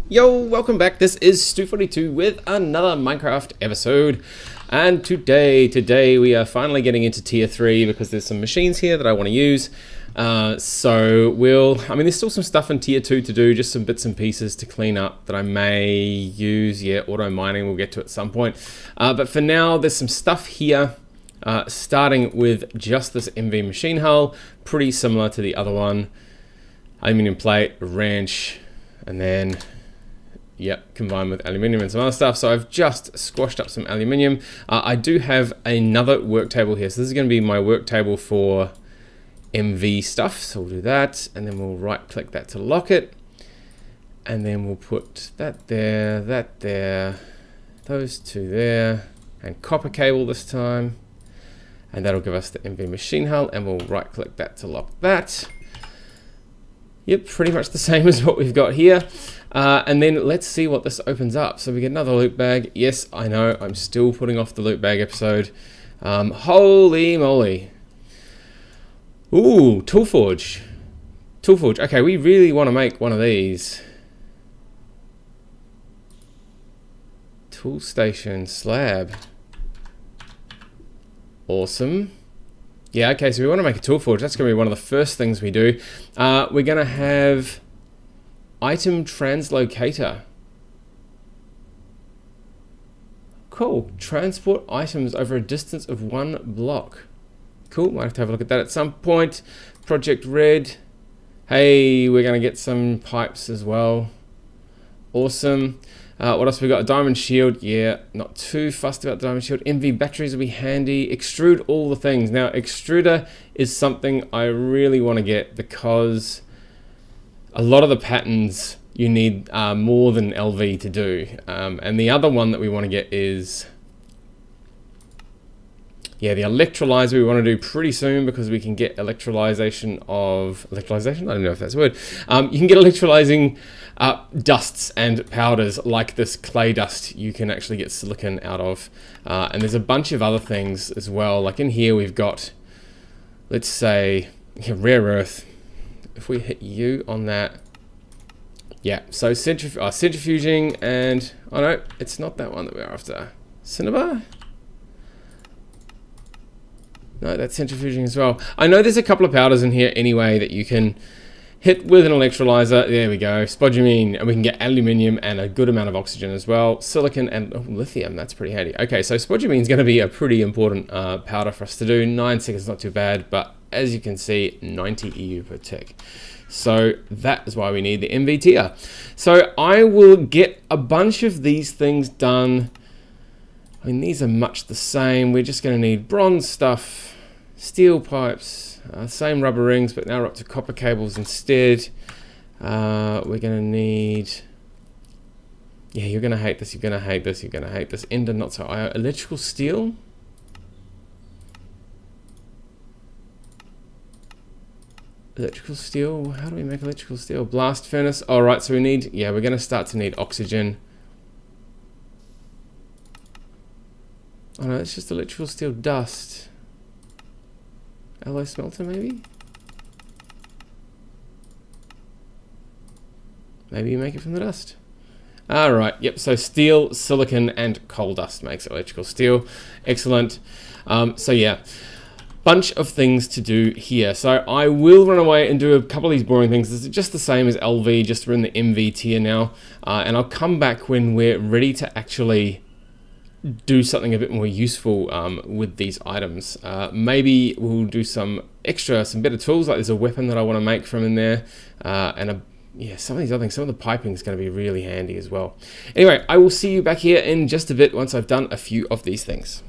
Yo, welcome back. This is Stu42 with another Minecraft episode. And today we are finally getting into tier 3 because there's some machines here that I want to use. There's still some stuff in tier 2 to do, just some bits and pieces to clean up that I may use. Yeah, auto mining we'll get to at some point. But for now, there's some stuff here. Starting with just this MV machine hull, pretty similar to the other one. Aluminium plate, wrench, and then combined with aluminium and some other stuff. So I've just squashed up some aluminium. I do have another work table here. So this is going to be my work table for MV stuff. So we'll do that, and then we'll right click that to lock it. And then we'll put that there, those two there, and copper cable this time. And that'll give us the MV machine hull, and we'll right click that to lock that. Yep, pretty much the same as what we've got here. And then let's see what this opens up. So we get another loot bag. Yes, I know, I'm still putting off the loot bag episode. Holy moly. Ooh, tool forge. Tool forge. Okay, we really want to make one of these. Tool station slab. Awesome. Yeah, okay, so we want to make a tool forge. That's going to be one of the first things we do. We're going to have item translocator. Cool. Transport items over a distance of 1 block. Cool. Might have to have a look at that at some point. Project Red. Hey, we're going to get some pipes as well. Awesome. What else we got? A diamond shield. Yeah, not too fussed about the diamond shield. MV batteries will be handy. Extrude all the things. Now, extruder is something I really want to get because a lot of the patterns you need more than LV to do. And the other one that we want to get is, yeah, the electrolyzer we want to do pretty soon because we can get electrolyzation? I don't know if that's a word. You can get electrolyzing dusts and powders like this clay dust you can actually get silicon out of. And there's a bunch of other things as well. Like in here we've got, let's say, rare earth. If we hit U on that, yeah, so centrifuging and, oh no, it's not that one that we're after. Cinnabar? No, that's centrifuging as well. I know there's a couple of powders in here anyway that you can hit with an electrolyzer. There we go, spodumene, and we can get aluminium and a good amount of oxygen as well. Silicon and lithium, that's pretty handy. Okay, so spodumene is going to be a pretty important powder for us to do. 9 seconds, not too bad, but as you can see, 90 EU per tick. So that is why we need the MV tier. So I will get a bunch of these things done. I mean, these are much the same. We're just going to need bronze stuff, steel pipes, same rubber rings, but now we're up to copper cables instead. We're going to need, yeah, you're going to hate this, you're going to hate this, you're going to hate this. Ender, not so iron. Electrical steel. Electrical steel, how do we make electrical steel? Blast furnace. All right, so we need, yeah, we're going to start to need oxygen. Oh no, it's just electrical steel dust. Alloy smelter, maybe? Maybe you make it from the dust. Alright, yep, so steel, silicon, and coal dust makes electrical steel. Excellent. So yeah, bunch of things to do here. So I will run away and do a couple of these boring things. This is just the same as LV, just we're in the MV tier now. And I'll come back when we're ready to actually do something a bit more useful with these items. Maybe we'll do some better tools, like there's a weapon that I want to make from in there, yeah, some of these other things, some of the piping is going to be really handy as well. Anyway, I will see you back here in just a bit once I've done a few of these things.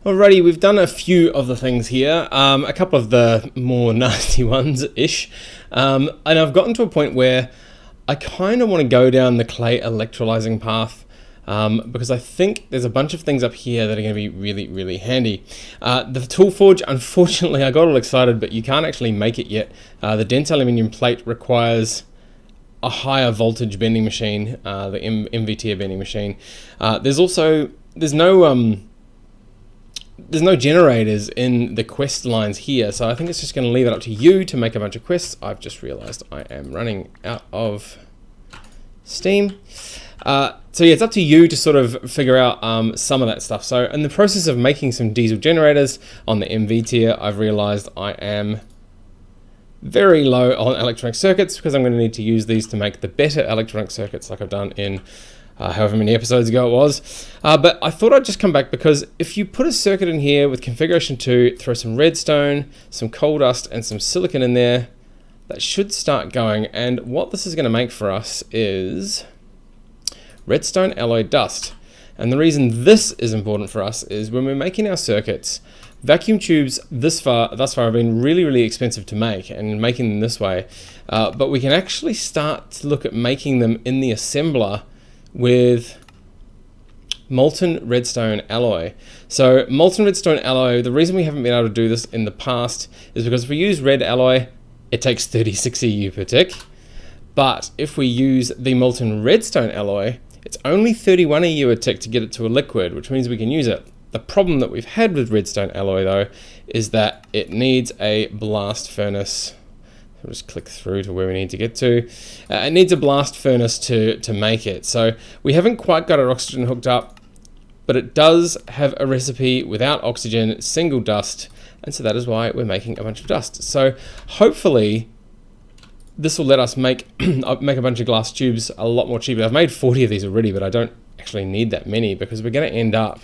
Alrighty, we've done a few of the things here, a couple of the more nasty ones-ish, and I've gotten to a point where I kind of want to go down the clay electrolyzing path. Because I think there's a bunch of things up here that are going to be really, really handy. The tool forge, unfortunately, I got all excited, but you can't actually make it yet. The dense aluminium plate requires a higher voltage bending machine, the MV tier bending machine. There's no generators in the quest lines here, so I think it's just going to leave it up to you to make a bunch of quests. I've just realized I am running out of steam. So yeah, it's up to you to sort of figure out some of that stuff. So in the process of making some diesel generators on the MV tier, I've realized I am very low on electronic circuits because I'm going to need to use these to make the better electronic circuits like I've done in however many episodes ago it was. But I thought I'd just come back because if you put a circuit in here with configuration 2, throw some redstone, some coal dust and some silicon in there, that should start going. And what this is going to make for us is Redstone Alloy dust. And the reason this is important for us is when we're making our circuits, vacuum tubes thus far have been really expensive to make and making them this way. But we can actually start to look at making them in the assembler with molten redstone alloy. So molten redstone alloy, the reason we haven't been able to do this in the past is because if we use red alloy, it takes 36 EU per tick. But if we use the molten redstone alloy, it's only 31 EU a tick to get it to a liquid, which means we can use it. The problem that we've had with redstone alloy though, is that it needs a blast furnace. We'll just click through to where we need to get to. It needs a blast furnace to make it. So we haven't quite got our oxygen hooked up, but it does have a recipe without oxygen, single dust, and so that is why we're making a bunch of dust. So hopefully this will let us make a bunch of glass tubes a lot more cheaply. I've made 40 of these already, but I don't actually need that many because we're going to end up,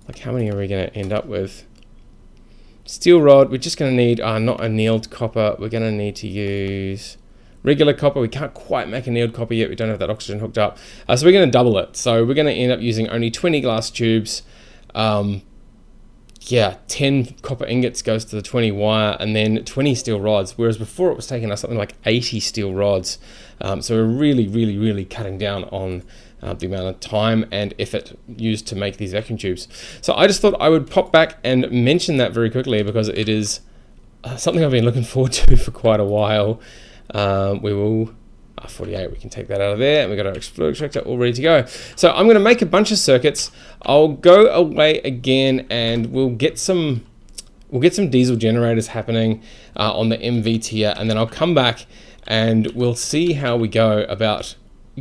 like how many are we going to end up with? Steel rod, we're just going to need, not annealed copper, we're going to need to use regular copper. We can't quite make annealed copper yet, we don't have that oxygen hooked up. So we're going to double it. So we're going to end up using only 20 glass tubes. 10 copper ingots goes to the 20 wire and then 20 steel rods, whereas before it was taking us something like 80 steel rods. So we're really cutting down on the amount of time and effort used to make these vacuum tubes. So I just thought I would pop back and mention that very quickly because it is something I've been looking forward to for quite a while. We will 48, we can take that out of there, and we've got our explode extractor all ready to go. So I'm going to make a bunch of circuits. I'll go away again and we'll get some diesel generators happening on the MV tier, and then I'll come back and we'll see how we go about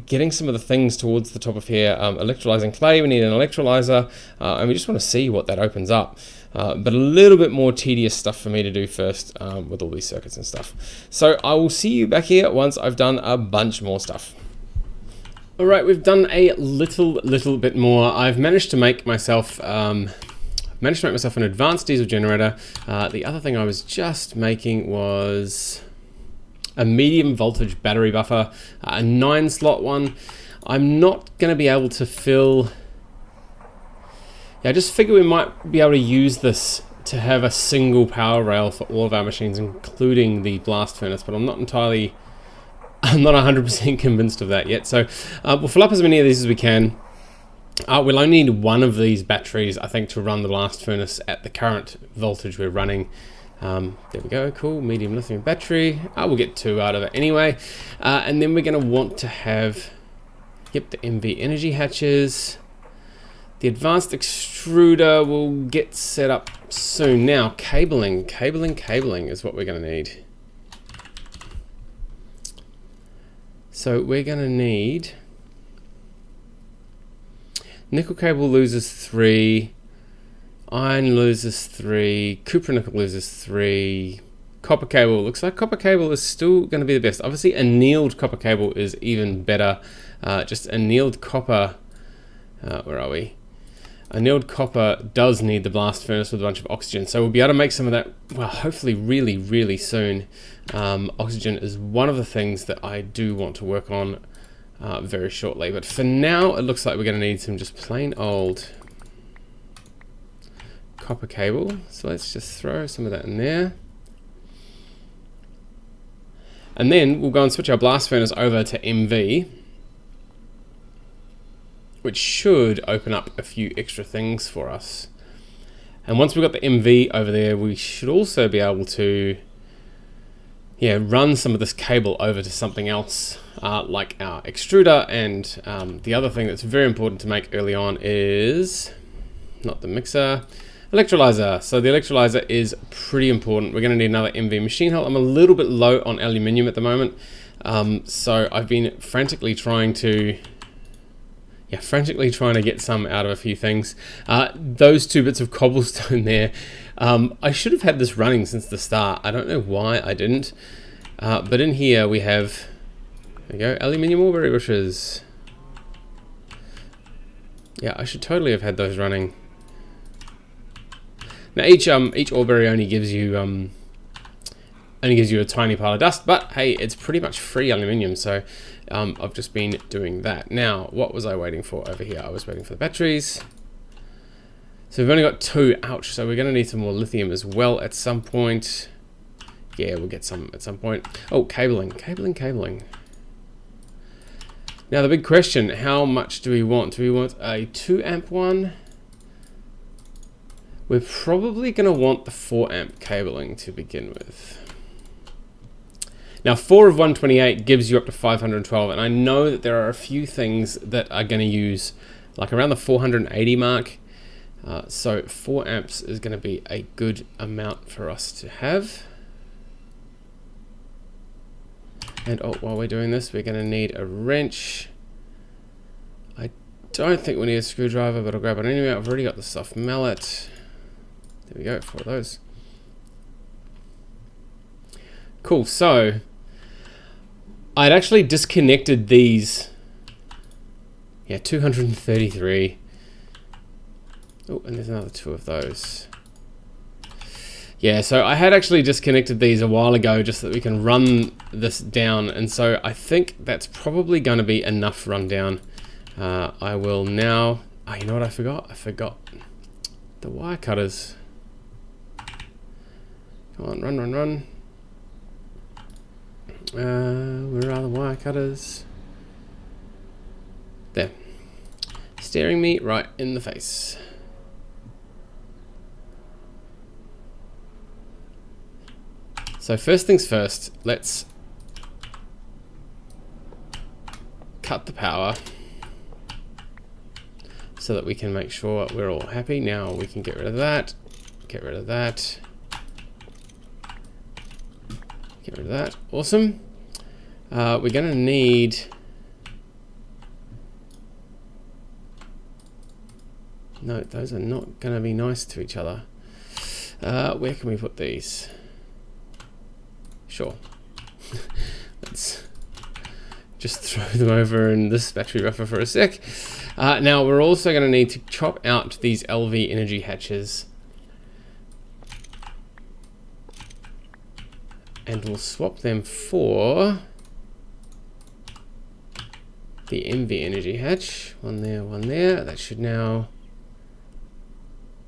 getting some of the things towards the top of here. Electrolyzing clay, we need an electrolyzer, and we just want to see what that opens up. But a little bit more tedious stuff for me to do first with all these circuits and stuff. So I will see you back here once I've done a bunch more stuff. All right, we've done a little bit more. I've managed to make myself an advanced diesel generator. The other thing I was just making was a medium voltage battery buffer, a 9-slot one. I'm not going to be able to fill. I just figure we might be able to use this to have a single power rail for all of our machines, including the blast furnace, but I'm not 100% convinced of that yet. So we'll fill up as many of these as we can. We'll only need one of these batteries, I think, to run the blast furnace at the current voltage we're running. There we go, cool, medium lithium battery. We'll get 2 out of it anyway. And then we're going to want to have, the MV energy hatches. The advanced extruder will get set up soon. Now, cabling is what we're going to need. So we're going to need nickel cable loses 3, iron loses 3, cupronickel loses 3, copper cable. Looks like copper cable is still going to be the best. Obviously, annealed copper cable is even better. Just annealed copper. Where are we? Annealed copper does need the blast furnace with a bunch of oxygen, so we'll be able to make some of that, well, hopefully really soon. Oxygen is one of the things that I do want to work on very shortly, but for now it looks like we're going to need some just plain old copper cable. So let's just throw some of that in there, and then we'll go and switch our blast furnace over to MV, which should open up a few extra things for us. And once we've got the MV over there, we should also be able to run some of this cable over to something else, like our extruder. And the other thing that's very important to make early on is, not the mixer, electrolyzer. So the electrolyzer is pretty important. We're going to need another MV machine hull. I'm a little bit low on aluminium at the moment. So I've been frantically trying to get some out of a few things. Those 2 bits of cobblestone there, I should have had this running since the start. I don't know why I didn't. But in here we have, there we go, aluminium mulberry bushes. Yeah, I should totally have had those running. Now each auberry only gives you a tiny pile of dust, but hey, it's pretty much free aluminium, so I've just been doing that. Now, what was I waiting for over here? I was waiting for the batteries. So we've only got 2, ouch, so we're gonna need some more lithium as well at some point. Yeah, we'll get some at some point. Oh, cabling. Now the big question, how much do we want? Do we want a 2 amp one? We're probably gonna want the 4 amp cabling to begin with. Now 4 of 128 gives you up to 512, and I know that there are a few things that are gonna use like around the 480 mark. So 4 amps is gonna be a good amount for us to have. And while we're doing this, we're gonna need a wrench. I don't think we need a screwdriver, but I'll grab it anyway. I've already got the soft mallet. There we go, 4 of those. Cool, so I'd actually disconnected these. Yeah, 233. Oh, and there's another 2 of those. Yeah, so I had actually disconnected these a while ago just so that we can run this down, and so I think that's probably going to be enough rundown. I will now... Oh, you know what I forgot? I forgot the wire cutters. Come on, run. Where are the wire cutters? There. Staring me right in the face. So first things first, let's cut the power so that we can make sure we're all happy. Now we can get rid of that, get rid of that, get rid of that. Awesome. We're gonna need no, those are not gonna be nice to each other. Where can we put these? Sure. Let's just throw them over in this battery buffer for a sec. Now we're also going to need to chop out these LV energy hatches. And we'll swap them for the MV energy hatch. One there, one there. That should now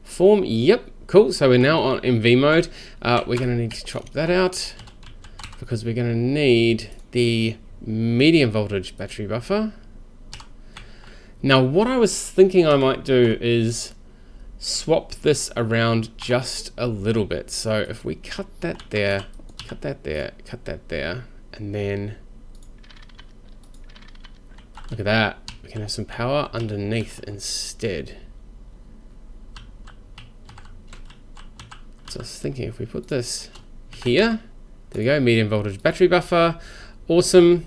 form. Yep, cool. So we're now on MV mode. We're going to need to chop that out, because we're going to need the medium voltage battery buffer. Now what I was thinking I might do is swap this around just a little bit. So if we cut that there, cut that there, cut that there, and then look at that, we can have some power underneath instead. So I was thinking if we put this here, there we go, medium voltage battery buffer, awesome.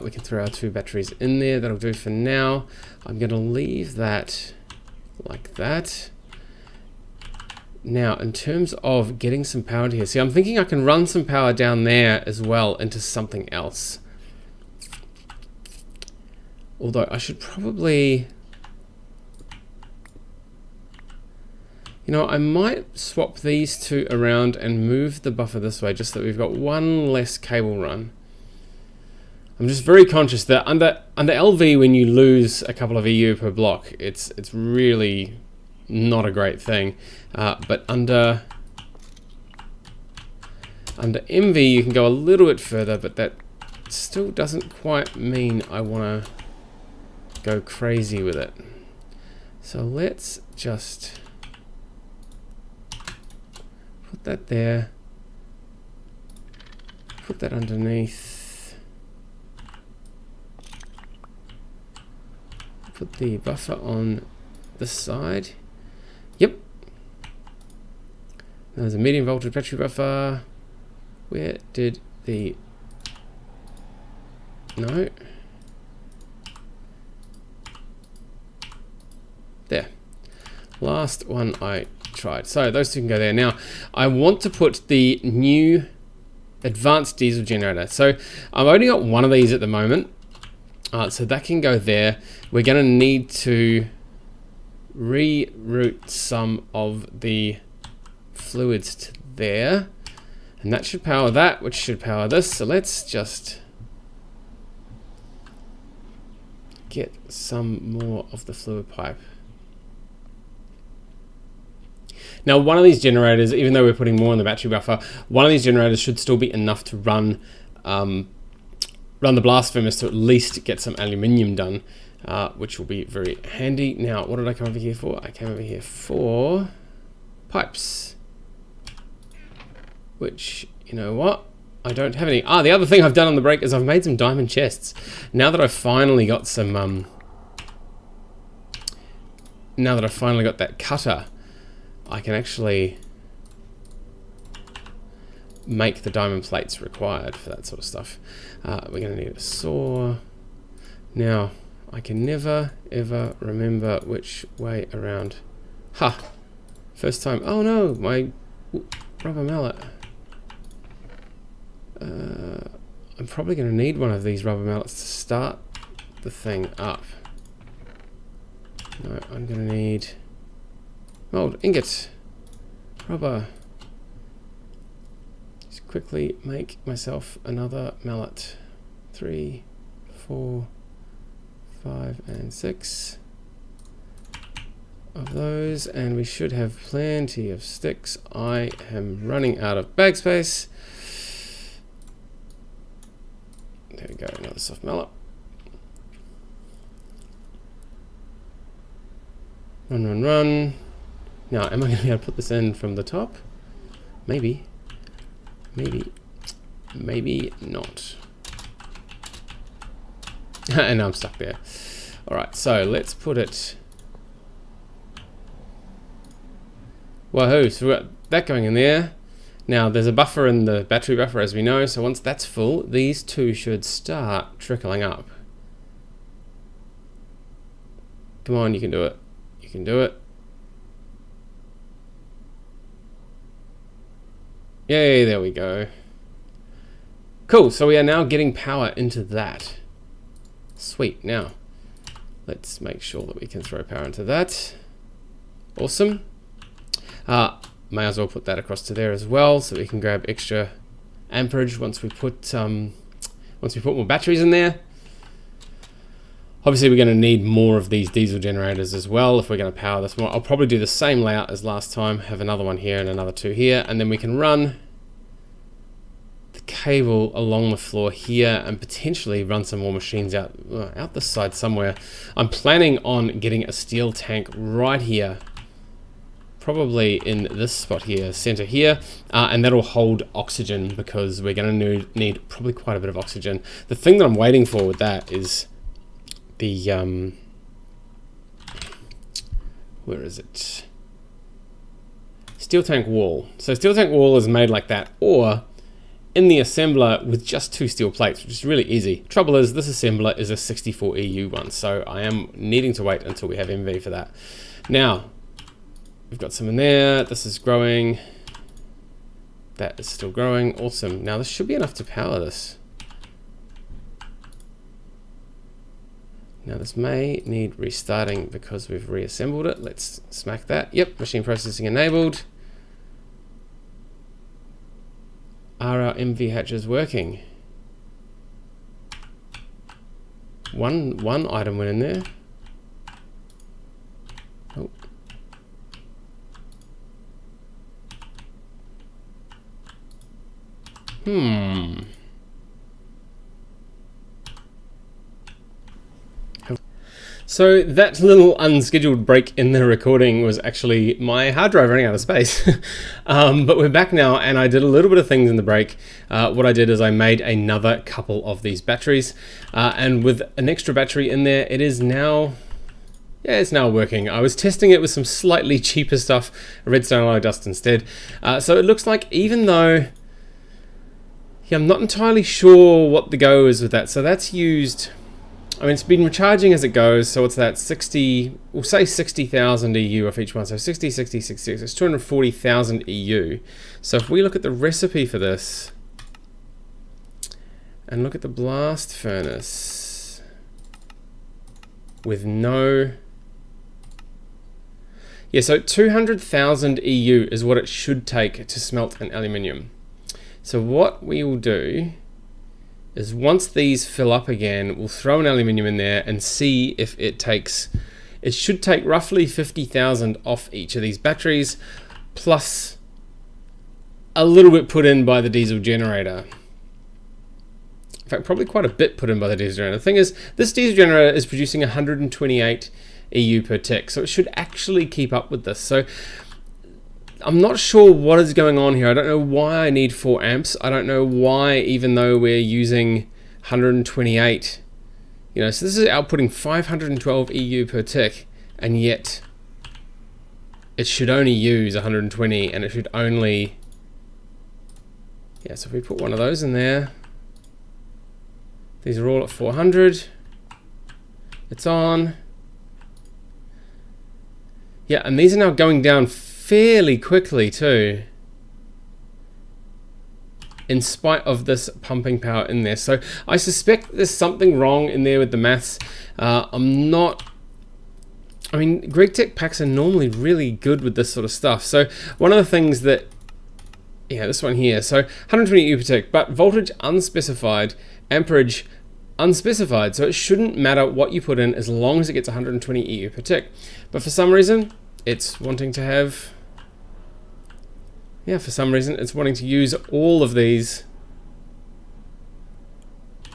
We can throw our 2 batteries in there, that'll do for now. I'm gonna leave that like that. Now, in terms of getting some power to here, see, I'm thinking I can run some power down there as well into something else. Although I should probably, you know, I might swap these 2 around and move the buffer this way, just so that we've got 1 less cable run. I'm just very conscious that under LV, when you lose a couple of EU per block, it's really not a great thing. But under MV, you can go a little bit further, but that still doesn't quite mean I want to go crazy with it. So let's just put that there, put that underneath, put the buffer on this side. Yep. There's a medium voltage battery buffer. Where did the No. There. Last one I tried. So those two can go there. Now, I want to put the new advanced diesel generator. So I've only got one of these at the moment. So that can go there. We're going to need to reroute some of the fluids to there. And that should power that, which should power this. So let's just get some more of the fluid pipe. Now, one of these generators, even though we're putting more in the battery buffer, one of these generators should still be enough to run the blast furnace to at least get some aluminium done, which will be very handy. Now, what did I come over here for? I came over here for pipes, which, you know what? I don't have any. The other thing I've done on the break is I've made some diamond chests. Now that I've finally got some, now that I've finally got that cutter, I can actually make the diamond plates required for that sort of stuff. We're going to need a saw. Now, I can never ever remember which way around. Ha! First time. Oh no, my rubber mallet. I'm probably going to need one of these rubber mallets to start the thing up. No, I'm going to need mold, ingot, rubber. Just quickly make myself another mallet. 3, 4, 5, and 6 of those, and we should have plenty of sticks. I am running out of bag space. There we go, another soft mallet. Run, run, run. Now, am I going to be able to put this in from the top? Maybe. Maybe. Maybe not. And now I'm stuck there. Alright, so let's put it... Woohoo, so we've got that going in there. Now, there's a buffer in the battery buffer, as we know, so once that's full, these two should start trickling up. Come on, you can do it. You can do it. Yay, there we go. Cool, so we are now getting power into that. Sweet, now, let's make sure that we can throw power into that. Awesome. May as well put that across to there as well, so we can grab extra amperage once we put more batteries in there. Obviously, we're going to need more of these diesel generators as well if we're going to power this more. I'll probably do the same layout as last time, have another one here and another two here, and then we can run the cable along the floor here and potentially run some more machines out this side somewhere. I'm planning on getting a steel tank right here, probably in this spot here, center here, and that'll hold oxygen because we're going to need probably quite a bit of oxygen. The thing that I'm waiting for with that is the where is it? Steel tank wall. So steel tank wall is made like that, or in the assembler with just 2 steel plates, which is really easy. Trouble is, this assembler is a 64 EU one, so I am needing to wait until we have MV for that. Now, we've got some in there. This is growing. That is still growing. Awesome. Now this should be enough to power this. Now this may need restarting because we've reassembled it. Let's smack that. Yep, machine processing enabled. Are our MV hatches working? One item went in there. Oh. So that little unscheduled break in the recording was actually my hard drive running out of space. But we're back now, and I did a little bit of things in the break. What I did is I made another couple of these batteries, and with an extra battery in there, it is now... yeah, it's now working. I was testing it with some slightly cheaper stuff, Redstone Alloy dust instead. So it looks like even though Yeah, I'm not entirely sure what the go is with that. So that's used, I mean, it's been recharging as it goes. So it's that 60, we'll say 60,000 EU off each one. So 60, 60, 66, it's 240,000 EU. So if we look at the recipe for this and look at the blast furnace with no, yeah, so 200,000 EU is what it should take to smelt an aluminium. So what we will do is once these fill up again, we'll throw an aluminium in there and see if it takes, it should take roughly 50,000 off each of these batteries, plus a little bit put in by the diesel generator. In fact, probably quite a bit put in by the diesel generator. The thing is, this diesel generator is producing 128 EU per tick, so it should actually keep up with this. So I'm not sure what is going on here. I don't know why I need 4 amps. I don't know why, even though we're using 128, you know, so this is outputting 512 EU per tick, and yet it should only use 120, and it should only, yeah, so if we put one of those in there, these are all at 400, it's on. Yeah, and these are now going down fairly quickly too, in spite of this pumping power in there. So I suspect there's something wrong in there with the maths. I mean, Greek Tech packs are normally really good with this sort of stuff. So one of the things that, yeah, this one here, so 120 EU per tick, but voltage unspecified, amperage unspecified, so it shouldn't matter what you put in as long as it gets 120 EU per tick. But for some reason, it's wanting to have, yeah, for some reason, it's wanting to use all of these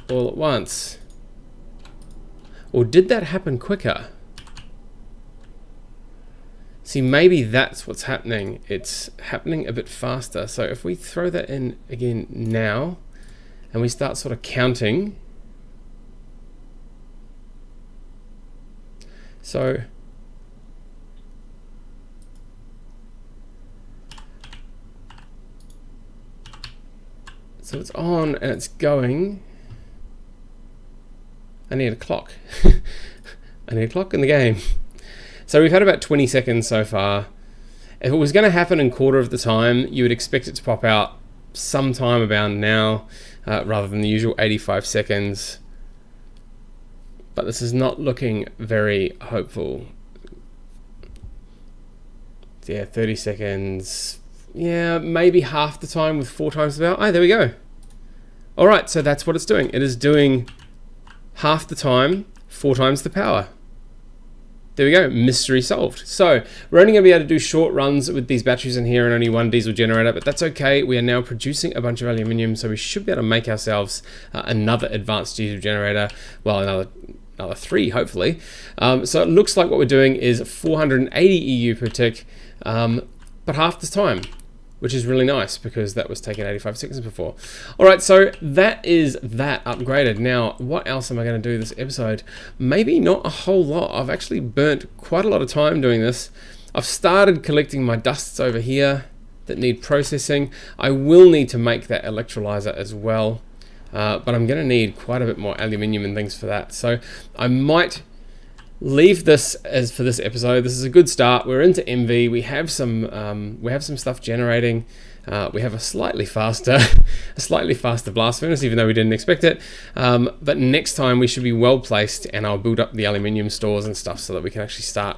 all at once. Or did that happen quicker? See, maybe that's what's happening. It's happening a bit faster. So if we throw that in again now, and we start sort of counting. So it's on and it's going. I need a clock. I need a clock in the game. So we've had about 20 seconds so far. If it was going to happen in quarter of the time, you would expect it to pop out sometime about now, rather than the usual 85 seconds. But this is not looking very hopeful. Yeah, 30 seconds. Yeah, maybe half the time with 4 times the power. Oh, there we go. All right, so that's what it's doing. It is doing half the time, 4 times the power. There we go, mystery solved. So we're only going to be able to do short runs with these batteries in here and only 1 diesel generator, but that's okay. We are now producing a bunch of aluminium, so we should be able to make ourselves another advanced diesel generator. Well, another 3, hopefully. So it looks like what we're doing is 480 EU per tick, but half the time, which is really nice because that was taking 85 seconds before. All right, so that is that upgraded. Now, what else am I going to do this episode? Maybe not a whole lot. I've actually burnt quite a lot of time doing this. I've started collecting my dusts over here that need processing. I will need to make that electrolyzer as well, but I'm going to need quite a bit more aluminium and things for that. So I might leave this as for this episode. This is a good start. We're into MV. We have some stuff generating. We have a slightly faster blast furnace, even though we didn't expect it. But next time we should be well placed, and I'll build up the aluminium stores and stuff so that we can actually start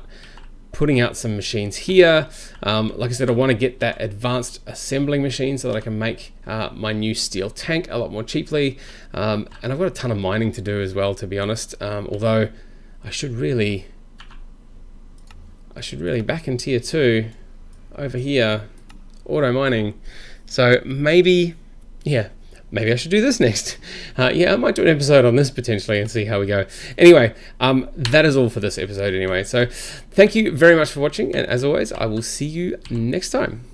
putting out some machines here. Like I said, I want to get that advanced assembling machine so that I can make my new steel tank a lot more cheaply. And I've got a ton of mining to do as well, to be honest. Although I should really back in tier 2 over here, auto mining. So maybe I should do this next. Yeah, I might do an episode on this potentially and see how we go. Anyway, that is all for this episode anyway. So thank you very much for watching, and as always, I will see you next time.